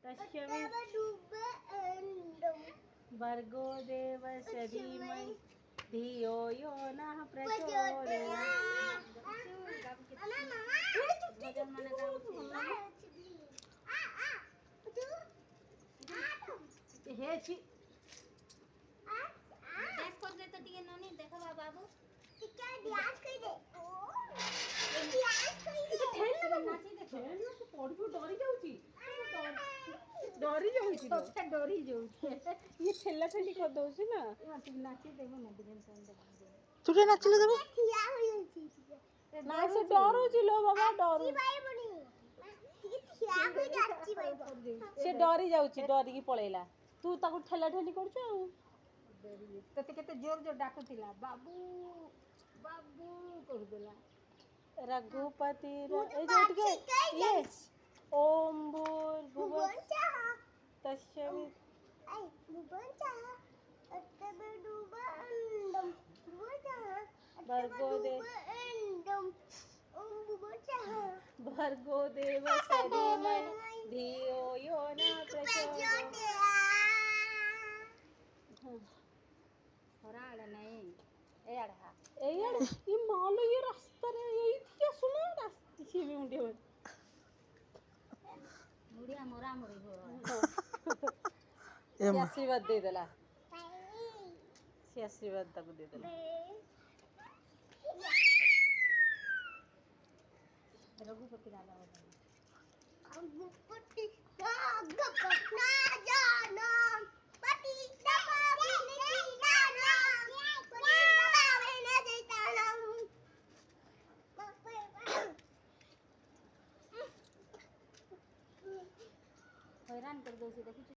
तस्मै भर्गो देवस्य धीमहि धियो यो नः प्रचोदयात्। हे छी डैश कर दे तो टिके ननी देखबा बाबू टिके डैश कर दे डैश कर दे खेल ना नाची दे खेल ना तो पड़बो डरी जाउची तो डरी जाउची ये ठेला ठेली कर दउची ना तू नाची देबो ना डिजाइन सन दे तू रे नाचले देबो खिया होई छी ना से डरूची लो बाबा डरू से डरी जाउची डरी की पळेला तू ताको ठेला ठेली करछु तते केते जोर जोर डाकुतिला बाबू बाबू कर देला रघुपति ए जो टिके ये ओम भूर्भुवः तस्मै भर्गो देवस्य धीमहि धियो यो नः प्रचोदयात्। होराड़ नहीं ए आड़ा ये मालो ये रास्ता रे यही क्या सुनो रास्ते से भी मुंडे मुड़िया मोरा मोरी हो से आशीर्वाद दे देला से आशीर्वाद तक दे देला रघुपति राजा होता रघुपति राजा पटना जाना पति दबावे नहीं जाना पति दबावे नहीं जाना हैरान कर दो से देखो।